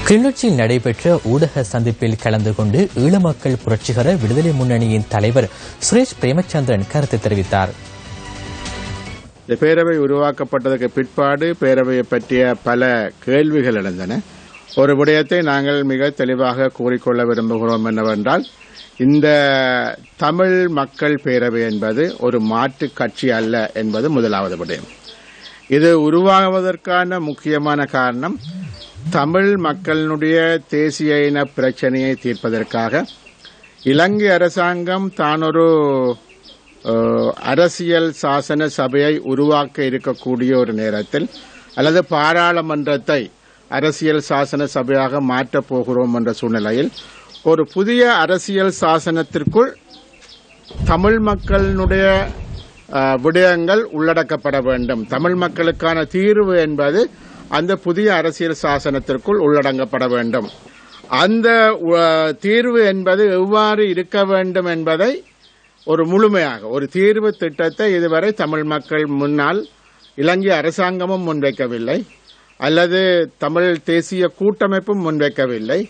கிளிநொச்சியில் நடைபெற்ற ஊடக சந்திப்பில் கலந்து கொண்டு ஈழ மக்கள் புரட்சிகர விடுதலை முன்னணியின் தலைவர் சுரேஷ் பிரேமச்சந்திரன் கருத்து தெரிவித்தார். இந்த பேரவை உருவாக்கப்பட்டதற்கு பிற்பாடு பேரவையை பற்றிய பல கேள்விகள் எழுந்தன. ஒரு விடயத்தை நாங்கள் மிக தெளிவாக கூறிக்கொள்ள விரும்புகிறோம் என்னவென்றால், இந்த தமிழ் மக்கள் பேரவை என்பது ஒரு மாற்று கட்சி அல்ல என்பது முதலாவது விடயம். இது உருவாகுவதற்கான முக்கியமான காரணம், தமிழ் மக்களினுடைய தேசிய இன பிரச்சனையை தீர்ப்பதற்காக இலங்கை அரசாங்கம் தான் ஒரு அரசியல் சாசன சபையை உருவாக்க இருக்கக்கூடிய ஒரு நேரத்தில், அல்லது பாராளுமன்றத்தை அரசியல் சாசன சபையாக மாற்றப் போகிறோம் என்ற சூழ்நிலையில், ஒரு புதிய அரசியல் சாசனத்திற்குள் தமிழ் மக்களினுடைய விடயங்கள் உள்ளடக்கப்பட வேண்டும். தமிழ் மக்களுக்கான தீர்வு என்பது அந்த புதிய அரசியல் சாசனத்திற்குள் உள்ளடங்கப்பட வேண்டும். அந்த தீர்வு என்பது எவ்வாறு இருக்க வேண்டும் என்பதை ஒரு முழுமையாக ஒரு தீர்வு திட்டத்தை இதுவரை தமிழ் மக்கள் முன்னால் இலங்கை அரசாங்கமும் முன்வைக்கவில்லை, அல்லது தமிழ் தேசிய கூட்டமைப்பும் முன்வைக்கவில்லை.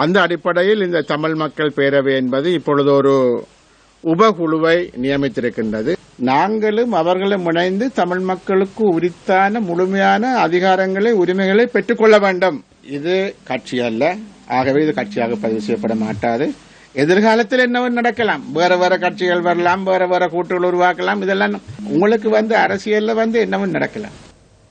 அந்த அடிப்படையில் இந்த தமிழ் மக்கள் பேரவை என்பது இப்பொழுது ஒரு உபகுழுவை நியமித்திருக்கின்றது. நாங்களும் அவர்களும் இணைந்து தமிழ் மக்களுக்கு உரித்தான முழுமையான அதிகாரங்களை, உரிமைகளை பெற்றுக்கொள்ள வேண்டும். இது கட்சி அல்ல, ஆகவே இது கட்சியாக பதிவு செய்யப்பட மாட்டாது. எதிர்காலத்தில் என்னவும் நடக்கலாம், வேற வேற கட்சிகள் வரலாம், வேற வேற கூட்டுகள் உருவாக்கலாம். இதெல்லாம் உங்களுக்கு அரசியல்ல என்னவும் நடக்கலாம்.